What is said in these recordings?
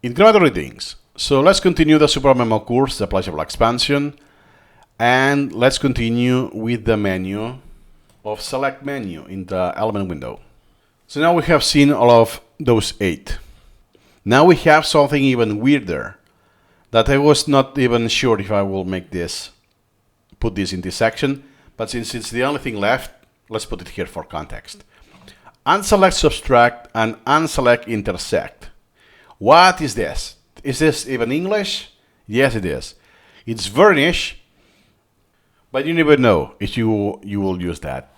Incremental readings. So let's continue the Supermemo course, the pleasurable expansion, and let's continue with the menu of select menu in the element window. So now we have seen all of those 8. Now we have something even weirder that I was not even sure if I will make this, put this in this section, but since it's the only thing left, let's put it here for context. Unselect-Subsctract and Unselect-Intersect. What is this? Is this even English? Yes, it is. It's very niche, but you never know if you will use that.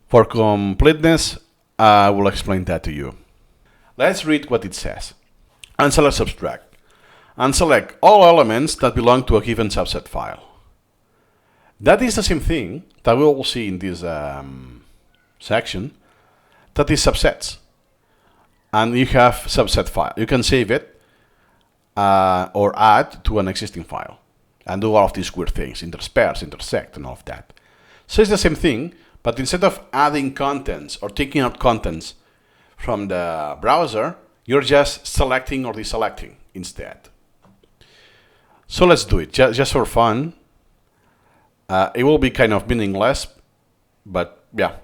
For completeness, I will explain that to you. Let's read what it says. Unselect-Subsctract. Unselect all elements that belong to a given subset file. That is the same thing that we will see in this section, that is subsets. And you have subset file. You can save it or add to an existing file and do all of these weird things, intersperse, intersect, and all of that. So it's the same thing, but instead of adding contents or taking out contents from the browser, you're just selecting or deselecting instead. So let's do it, just for fun. It will be kind of meaningless, but yeah.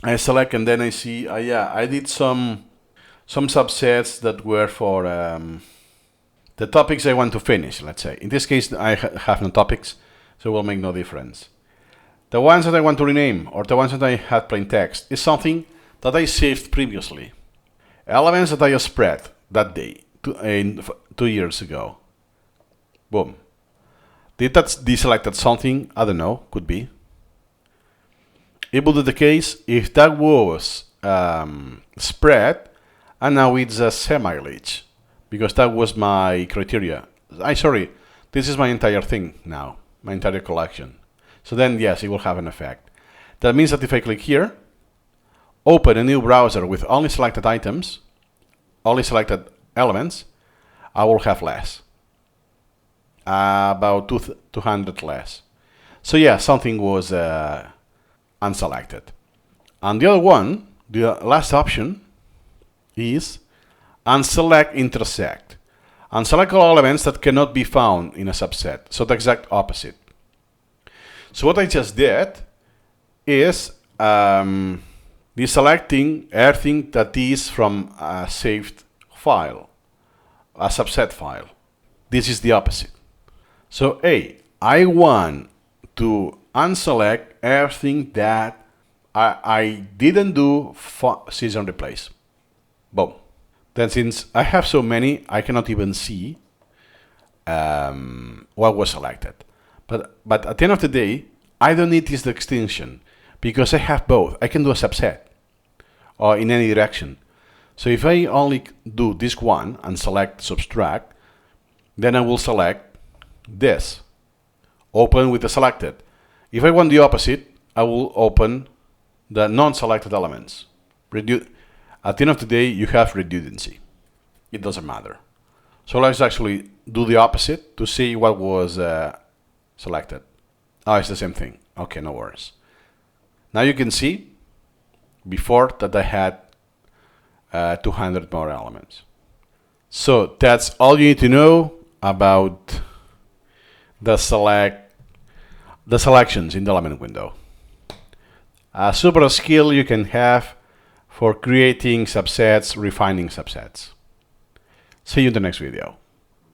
I select and then I see, yeah, I did some subsets that were for the topics I want to finish, let's say. In this case, I have no topics, so it will make no difference. The ones that I want to rename, or the ones that I had plain text, is something that I saved previously. Elements that I spread that day, 2 years ago. Boom. Did that deselected something? I don't know, could be. It would be the case if that was spread and now it's a semi-glitch, because that was my criteria. Sorry, this is my entire thing now, my entire collection. So then yes, it will have an effect. That means that if I click here, open a new browser with only selected items, only selected elements, I will have less. About 200 less. So yeah, something was unselected. And the other one, the last option, is Unselect-Intersect. Unselect all elements that cannot be found in a subset. So the exact opposite. So what I just did is deselecting everything that is from a saved file, a subset file. This is the opposite. So I want to unselect everything that I didn't do for seize and replace. Boom. Then since I have so many, I cannot even see what was selected. But at the end of the day, I don't need this extension because I have both. I can do a subset or in any direction. So if I only do this one and select subtract, then I will select this, open with the selected. If I want the opposite, I will open the non-selected elements. At the end of the day, you have redundancy. It doesn't matter. So let's actually do the opposite to see what was selected. Oh, it's the same thing. Okay, no worries. Now you can see before that I had 200 more elements. So that's all you need to know about the selections in the element window. A super skill you can have for creating subsets, refining subsets. See you in the next video.